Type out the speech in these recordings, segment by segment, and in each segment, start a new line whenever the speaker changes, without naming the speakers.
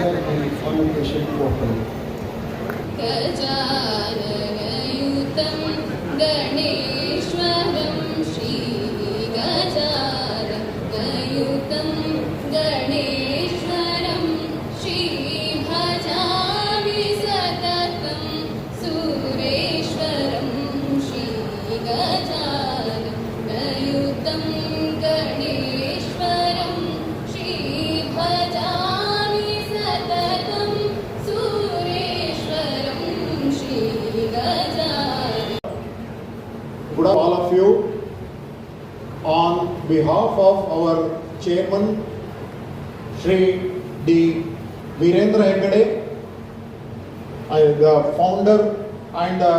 enter the convocation portal. Good all of you. On behalf of our chairman, Shri D. ᶜᵒⁿᵛᵒᶜᵃᵗ, the founder and the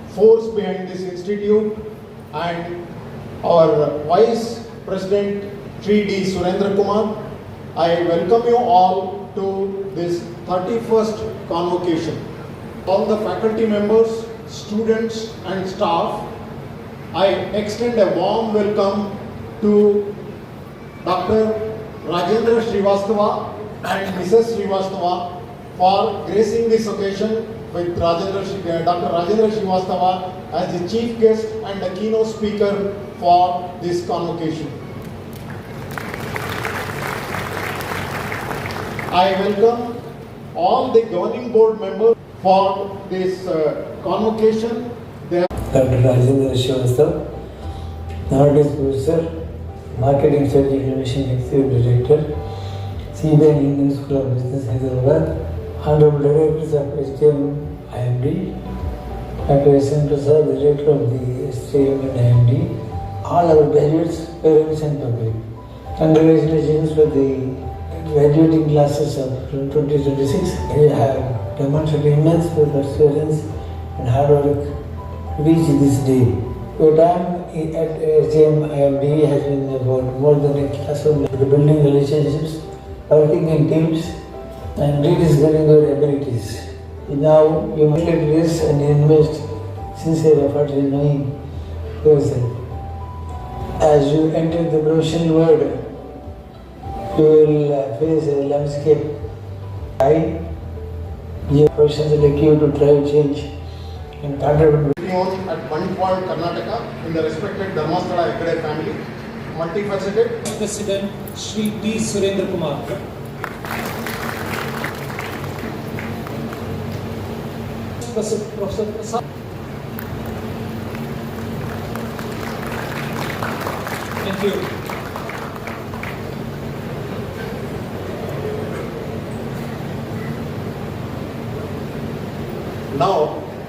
force behind this institute, and our vice president, Shri D. ᶜᵒⁿᵛᵒᵃᵗ, I welcome you all to this 31st convocation. All the faculty members, students and staff, I extend a warm welcome to Dr. Rajendra Srivastava and Mrs. Srivastava for gracing this occasion with Dr. Rajendra Srivastava as the chief guest and the keynote speaker for this convocation. I welcome all the governing board members for this convocation.
Dr. Rajendra Srivastava, nowadays Professor, Marketing Strategy Innovation Executive Director, CBI Indian School of Business, Hyderabad, Honorable Directors of STM IMD, Dr. S.N. Prasad, Director of the STM and IMD, all our graduates, parents and public. Congratulations for the graduating classes of 2026. You have demonstrated immense perseverance and hard work to reach this day. Your time at STM IMD has been about more than a classroom, building relationships, working in teams, and rediscovering your abilities. Now you must take risks and invest sincere effort in knowing yourself. As you enter the professional world, you will face a landscape. Your professions like you to drive change and contribute.
At ᶜᵒⁿᵛᵒ Karnataka in the respected Dharmasthala Heggade family, multifaceted.
President Shri D. ᶜᵒⁿᵛᵒᵃᵗ. Professor Prasad. Thank you.
Now,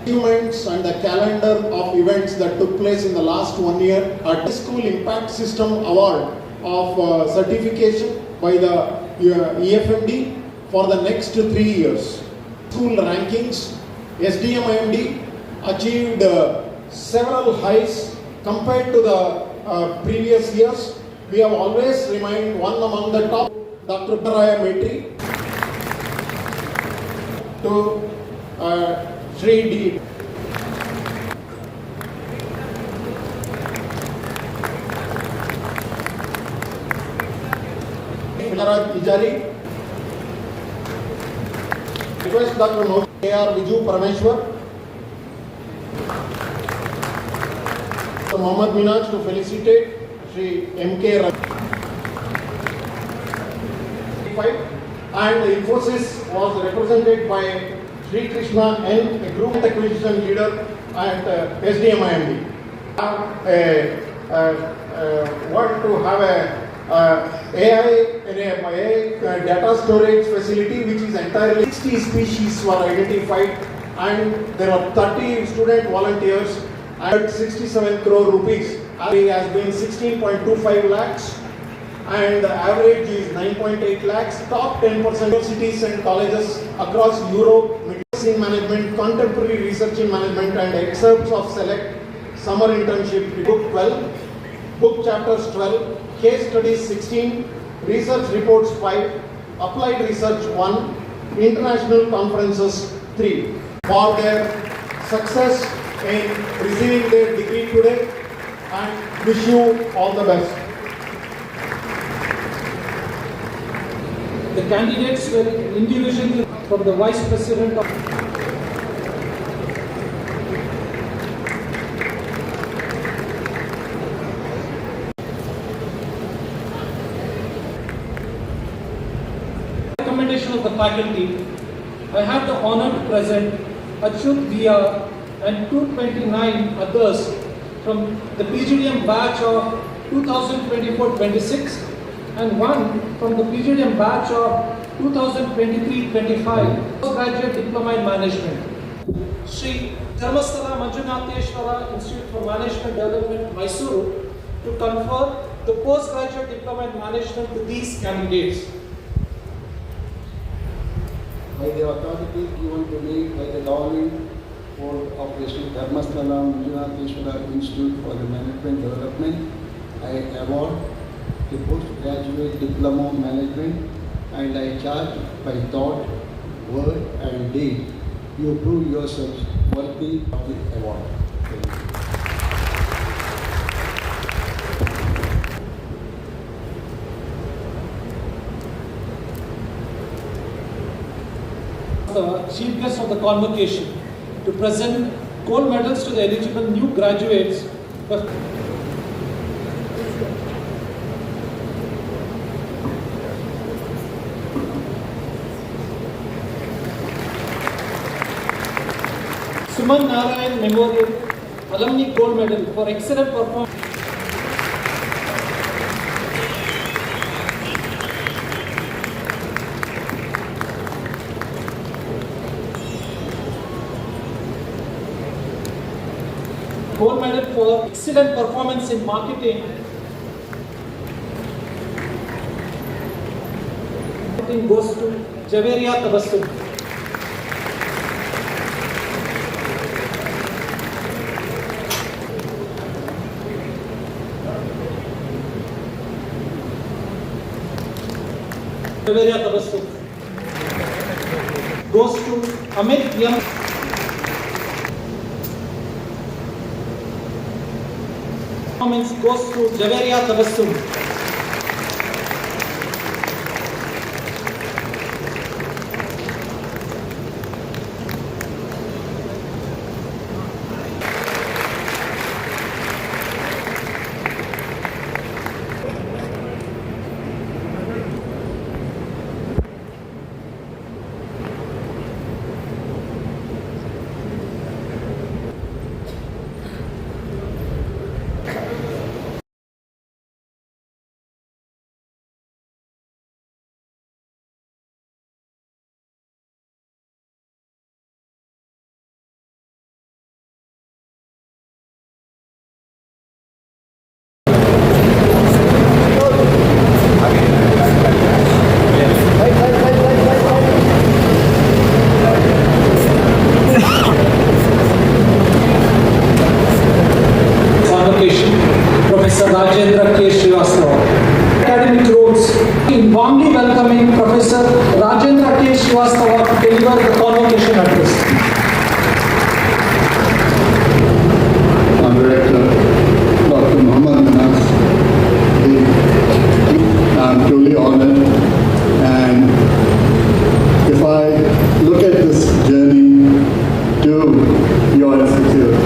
achievements and the calendar of events that took place in the last 1 year at the School Impact System Award of certification by the EFMD for the next 3 years. School rankings, SDMIMD achieved several highs compared to the previous years. We have always remained one among the top. Dr. ᶜᵒⁿᵗᵗ to Shri D. Ijari. Request Dr. A.R. Viju Parameshwar, Dr. Mohammad Minaj to felicitate Shri M.K. And the Infosys was represented by Sri Krishna N, a group acquisition leader at SDMIMD. Want to have a AI data storage facility which is entirely 60 species were identified, and there are 30 student volunteers at 67 crore rupees. It has been 16.25 lakhs and the average is 9.8 lakhs. Top 10% universities and colleges across Europe, medicine management, contemporary research in management, and excerpts of select summer internship. Book 12, book chapters 12, case studies 16, research reports 5, applied research 1, international conferences 3. For their success in receiving their degree today, and wish you all the best.
The candidates were individually from the Vice President of recommendation of the faculty. I have the honor to present ᶜᵒⁿᵛᵒᶜᵃ and 229 others from the PGDM batch of 2024-26 and one from the PGDM batch of 2023-25 postgraduate diploma in management. Shri Dharmasthala Manjunatheshwara Institute for Management Development, Mysuru, to confer the postgraduate diploma in management to these candidates.
By the authority given to me by the governing board of the Sri Dharmasthala Manjunatheshwara Institute for the Management Development, I award the postgraduate diploma of management, and I charge by thought, word and deed you prove yourselves worthy of the award.
The chief guest of the convocation to present gold medals to the eligible new graduates. Suman Narayan Memorial Alumni Gold Medal for excellent performance. Gold medal for excellent performance in marketing. Marketing goes to ᶜᵒⁿᵃ. ᶜᵒⁿᵃ goes to Amit M. Performance goes to ᶜᵒⁿᵃ. Professor ᶜᵒⁿᵃ. Academic roles in warmly welcoming Professor ᶜᵒⁿᵃ to deliver the convocation address.
Our Director, Dr. Muhammad Manas, I'm truly honored, and if I look at this journey to your institute,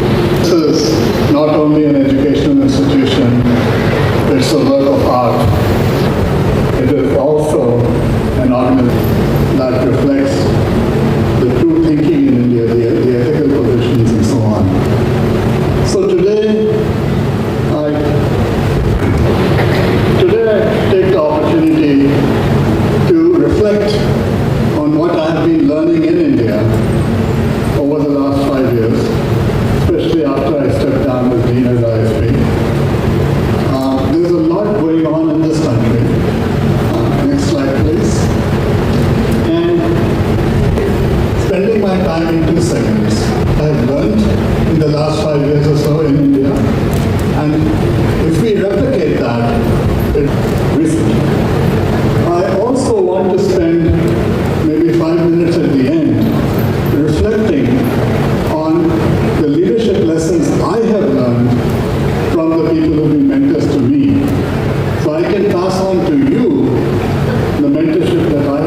this is not only an educational institution, it's a work of art. It is also an organization that reflects the true thinking in India, the ethical positions and so on. So today I take the opportunity to reflect on what I have been learning in India over the last 5 years, especially after I stepped down as Dean as ISP. There's a lot going on in this country. Next slide, please. And spending my time in 2 segments. I have learned in the last 5 years or so in India, and if we replicate that, recently. I also want to spend maybe 5 minutes at the end reflecting on the leadership lessons I have learned from the people who have been mentors to me, so I can pass on to you the mentorship that I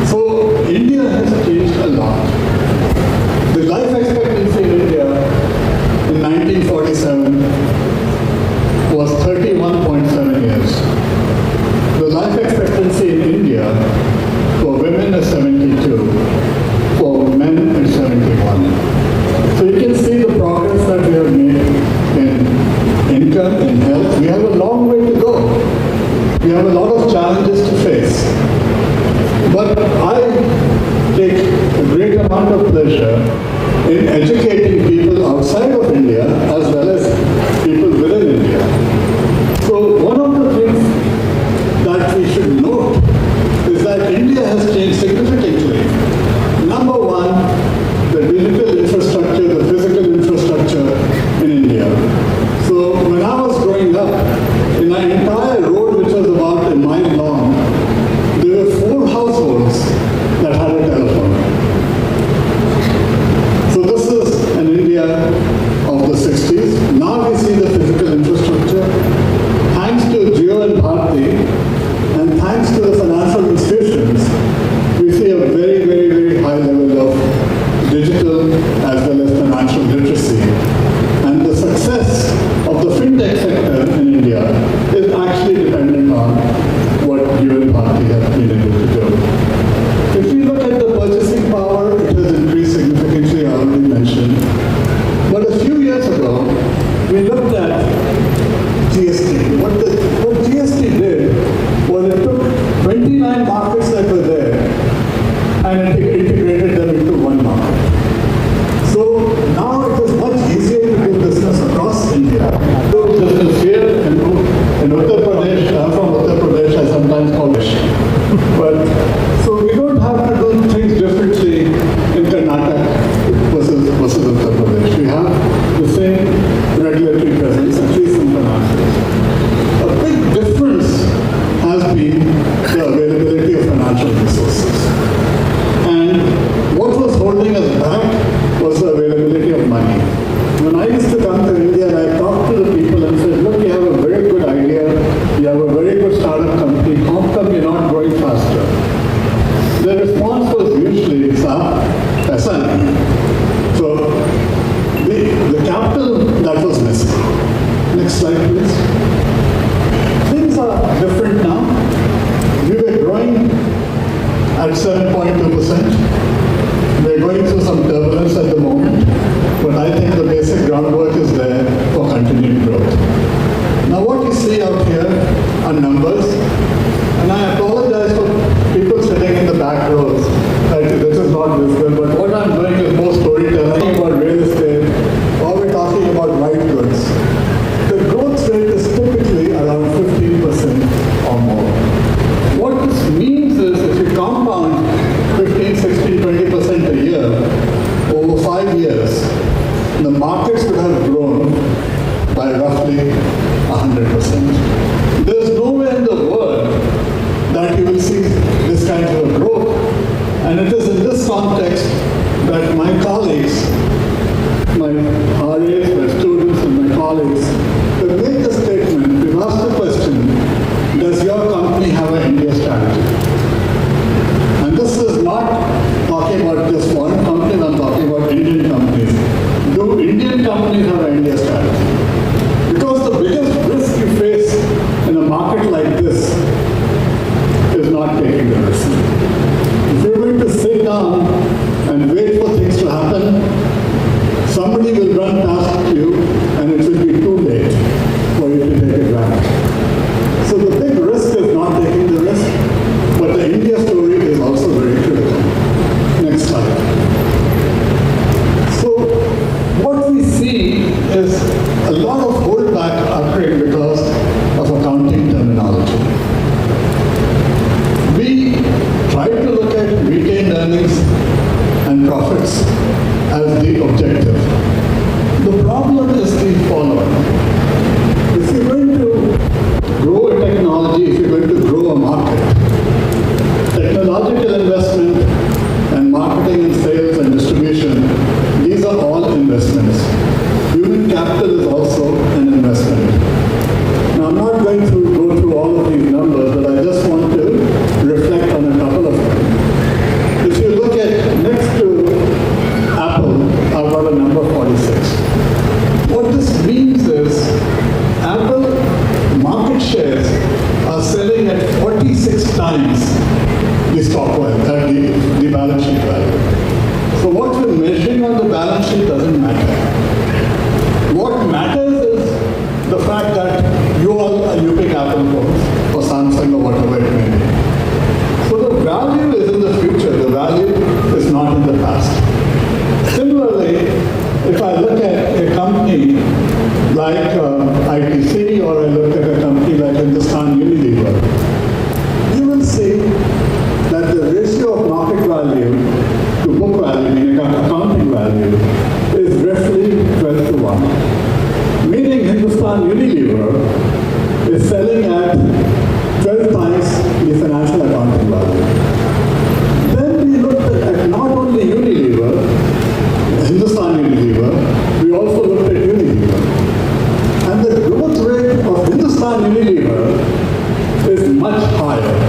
So India has changed a lot. The life expectancy in India in 1947 was 31.7 years. The life expectancy in India for women is 72, for men is 71. So you can see the progress that we have made in income, in health. We have a long way to go. We have a lot of challenges to face. But I take a great amount of pleasure in educating people outside of India as well as people within India. So one of the things that we should note is that India has changed significantly. Number one, the digital infrastructure, the physical infrastructure in India. So when I was growing up, in an entire road which was about a mile long, there were 4 households that had a telephone. So this is an India of the 60s. Now we see the physical infrastructure. Thanks to Jio and Bharti, and thanks to the financial institutions, we see a very, very, very high level of digital as well as financial literacy. And the success of the fintech sector in India is actually dependent on what you and Bharti have been able to do. If you look at the purchasing power, it has increased significantly, I already mentioned. But a few years ago, we looked at GST. What GST did was it took 29 markets that were there and it integrated them into one market. So now it is much easier to do business across India. Do business here in Uttar Pradesh. I'm from Uttar Pradesh, I sometimes call it. But so we don't have to do things differently in Karnataka versus Uttar Pradesh. We have the same regulatory presence, at least in financials. A big difference has been the availability of financial resources. And what was holding us back was the availability of money. When I used to come to India and I talked to the people and said, look, you have a very good idea, you have a very good startup company, how come you're not growing faster? The response was usually, paisa nahi. So the capital that was missing. Next slide, please. Things are different now. We were growing at 7.2%. We're going through some turbulence at the moment, but I think the basic groundwork is there for continued growth. Now what you see out here are numbers, and I apologize for people sitting in the back rows. This is not visible, but what I'm doing is more storytelling about real estate, or we're talking about white goods. The growth rate is typically around 15% or more. What this means is if you compound 15, 16, 20% a year over 5 years, the markets would have grown by roughly 100%. There's nowhere in the world that you will see this kind of a growth. And it is in this context that my colleagues, my RAs, my students and my colleagues, they make a statement. We've asked the question, does your company have an India strategy? And this is not talking about just foreign companies, I'm talking about Indian companies. Do Indian companies have an India strategy? Because the biggest risk you face in a market like this is not taking the risk. If you're going to sit down and wait for things to happen, somebody will run past you and it will be too late for you to take advantage. So the big risk is not taking the risk, but the India story is also very critical. Next slide. So what we see is a lot of holdback occurring because of accounting terminology. We try to look at retained earnings and profits as the objective. The the stock value, the balance sheet value. So what we're measuring on the balance sheet doesn't matter. What matters is the fact that you pick Apple phones or Samsung or whatever it may be. So the value is in the future, the value is not in the past. Similarly, if I look at a company like ITC or I look at a company like Hindustan Unilever, you will see that the ratio of market value to book value, meaning accounting value, is roughly 12 to 1. Meaning Hindustan Unilever is selling at 12 times the financial accounting value. Then we looked at not only Unilever, Hindustan Unilever, we also looked at Unilever. And the growth rate of Hindustan Unilever is much higher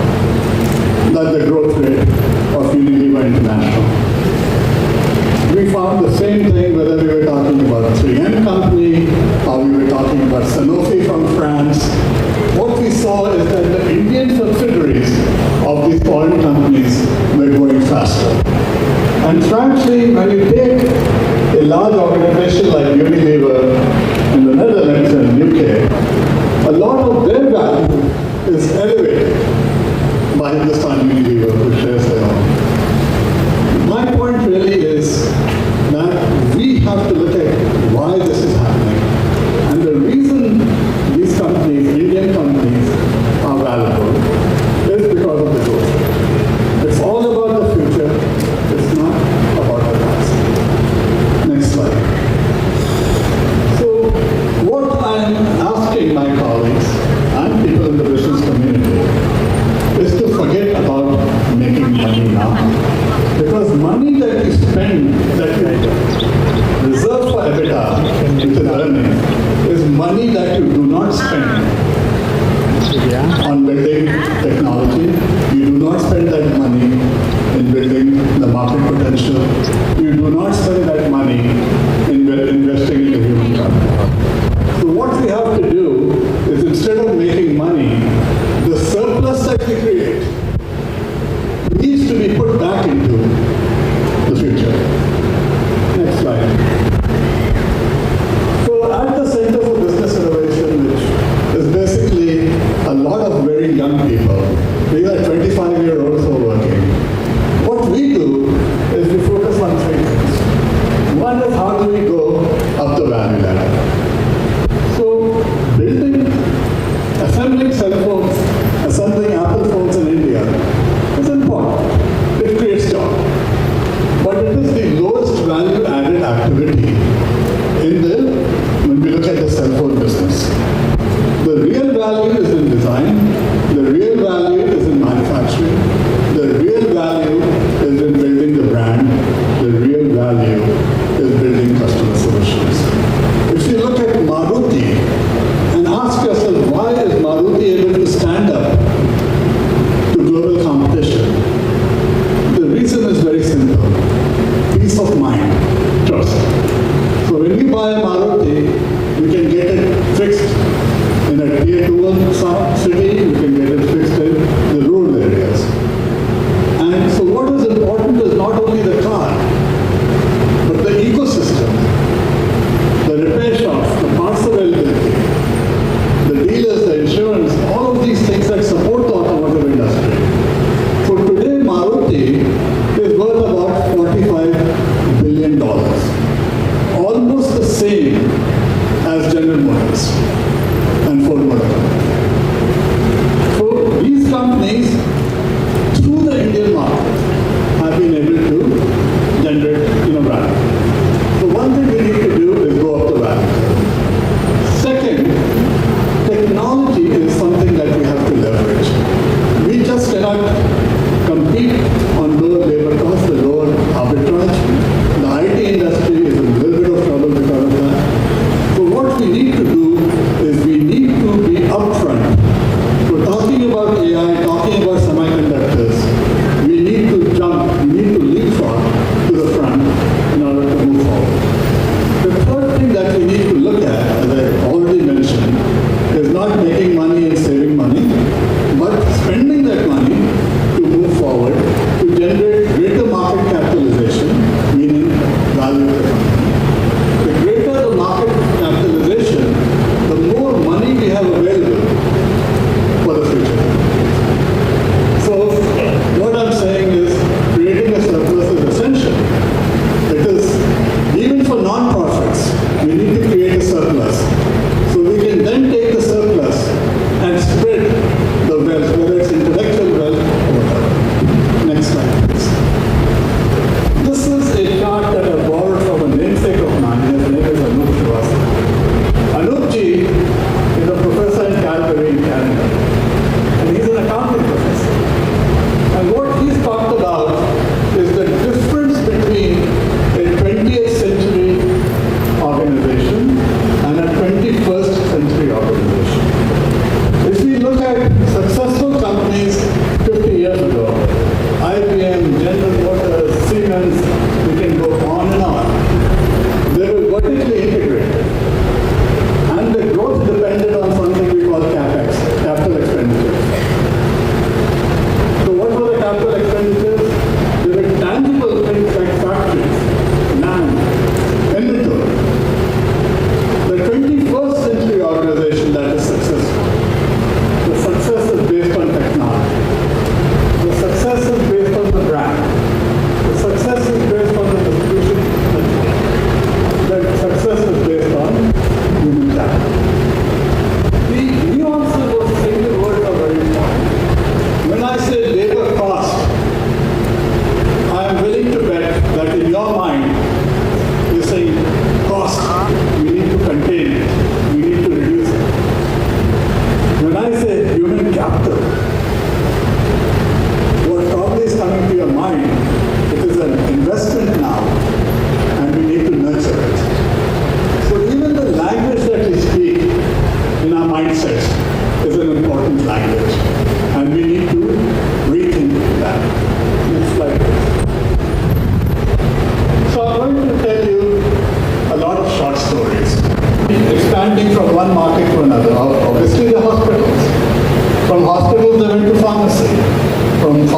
than the growth rate of Unilever International. We found the same thing whether we were talking about 3M company or we were talking about Sanofi from France. What we saw is that the Indian subsidiaries of these foreign companies were growing faster. And frankly, when you take a large organization like Unilever in the Netherlands and UK, a lot of their value is elevated by Hindustan Unilever, who shares their own. My point really is that we have to look at why this is happening. And the reason these companies, Indian companies, are valuable is because of the growth. It's all about the future. It's not about the past. Next slide. So what I'm asking my colleagues and people in the business community is to forget about making money now. Because money that you spend, that you reserve for EBITDA, which is earning, is money that you do not spend on building technology. You do not spend that money in building the market potential. You do not spend that money in investing in the human capital. So what we have to do is instead of making money, the surplus that we create needs to be put back into the future. Next slide. So at the Center for Business Innovation, which is basically a lot of very young people, these are 25-year-olds who are working. What we do is we focus on three things.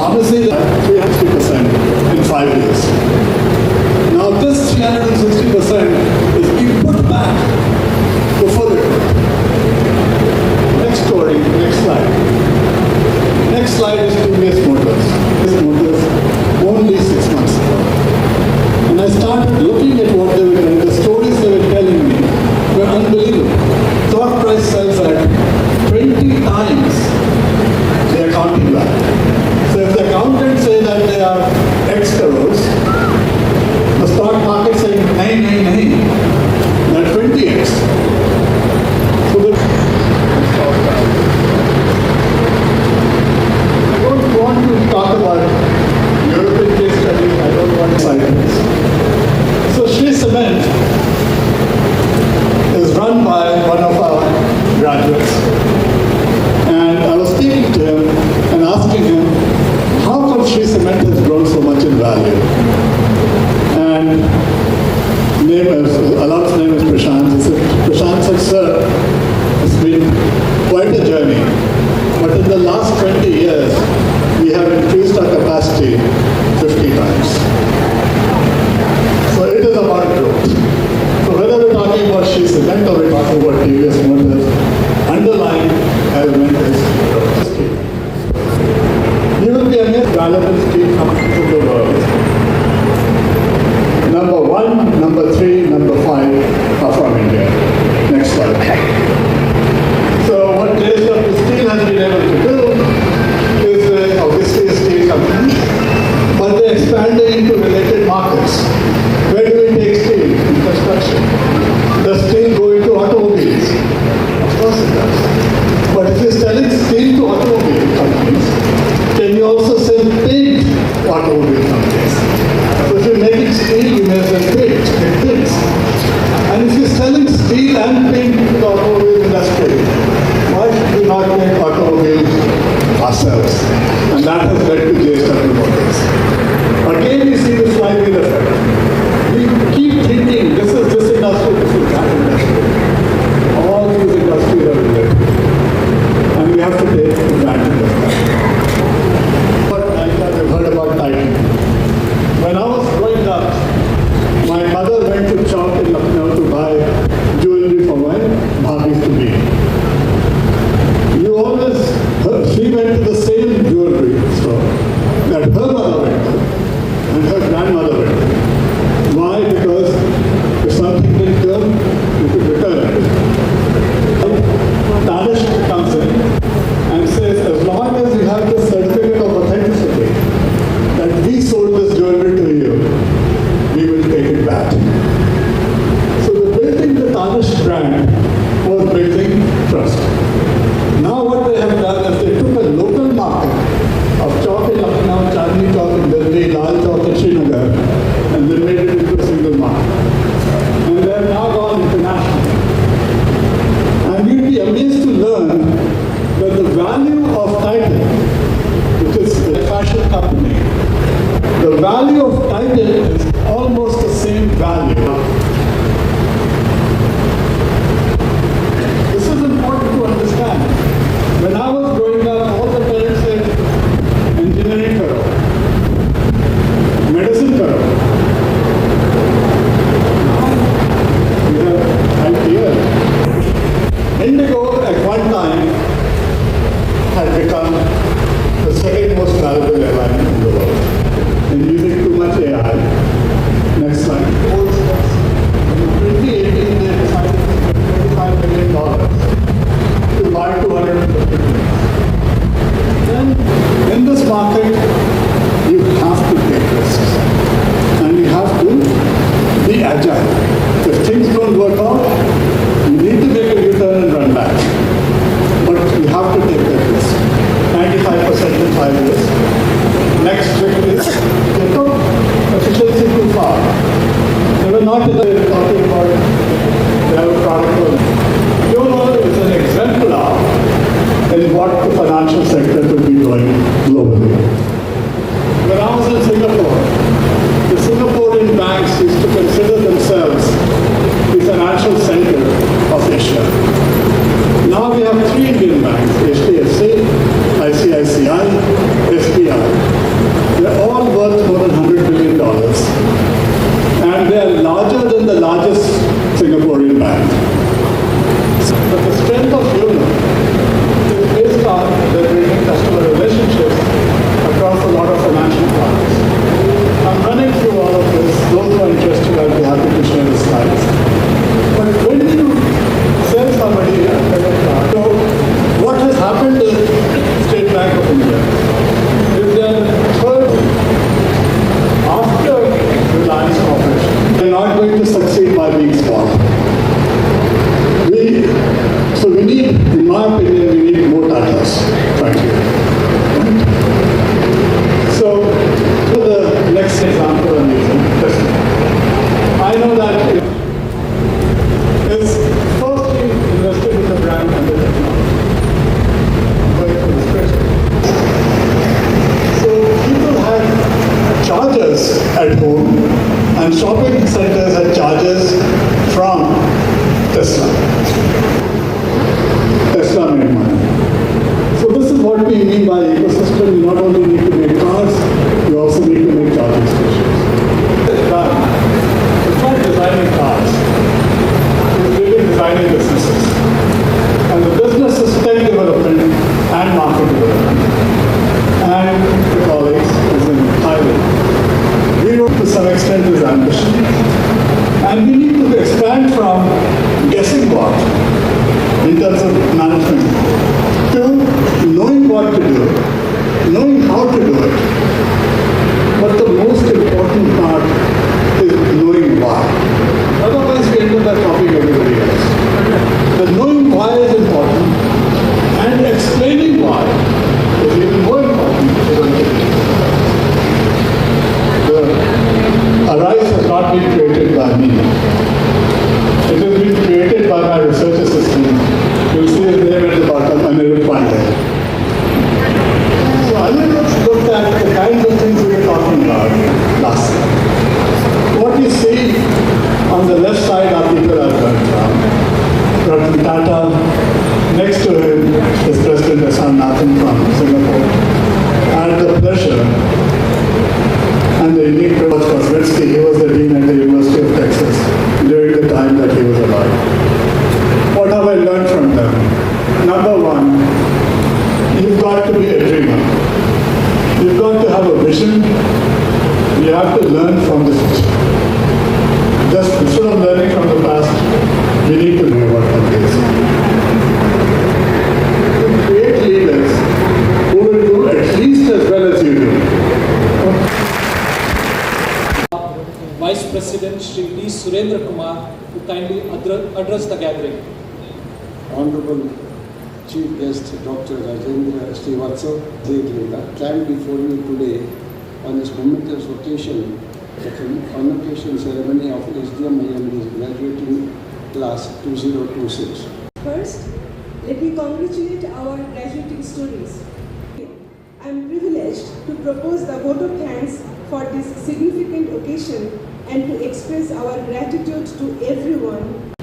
Pharmacy, 360% in 5 years. Now this 360% is being put back for further growth. Next story, next slide. Next slide is TVS Motors. TVS Motors only 6 months ago. And I started looking at what they were doing, the stories they were telling me were unbelievable. Stock price sells at 20 times the accounting value. So if the accountants say that they are X crores, the stock market saying nahin, nahin, nahin, they're 20x. So I don't want to talk about European case studies, I don't want to cite this. So ᶜᵒⁿᵛ is run by one of our graduates. And I was speaking to him and asking him, how come ᶜᵒⁿᵛ has grown so much in value? And Alam's name is Prashant. He said, Prashant said, sir, it's been quite a journey. But in the last 20 years, we have increased our capacity 50 times. So it is about growth. So whether we're talking about ᶜᵒⁿᵛ or we're talking about TVS Motors, underlying element is growth. You will be amazed valuable steel companies in the world. Number 1, number 3, number 5 are from India. Next slide. So what Dr.B Steel has been able to do is obviously a steel company, but they're expanding into related markets. Where do we take steel? In construction. Does steel go into automobiles? Of course it does. But if you're selling steel to automobile companies, can you also sell paint to automobile companies? So if you're making steel, you may as well paint things. And if you're selling steel and paint to the automobile industry, why should we not make automobiles ourselves? And that has led to JSW Motors. Again, we see the flywheel effect. We keep thinking, this is this industry, this is that industry. All these industries are related. And we have to take advantage of that. But I've heard about Titan. When I was growing up, my mother went to shop in Lucknow to buy jewelry for my bhabis to be. You always, she went to the same jewelry store. we have to learn from this history. Just instead of learning from the past, we need to know about the past. To create leaders who will do at least as well as you do.
Vice President Shri D. Surendra Kumar to kindly address the gathering.
Honorable Chief Guest Dr. ᶜᵒⁿᵛᵒᶜᵃᵗ stand before you today on this momentous occasion, the convocation ceremony of SDM-IMD's graduating class 2026.
First, let me congratulate our graduating students. I am privileged to propose the vote of thanks for this significant occasion and to express our gratitude to everyone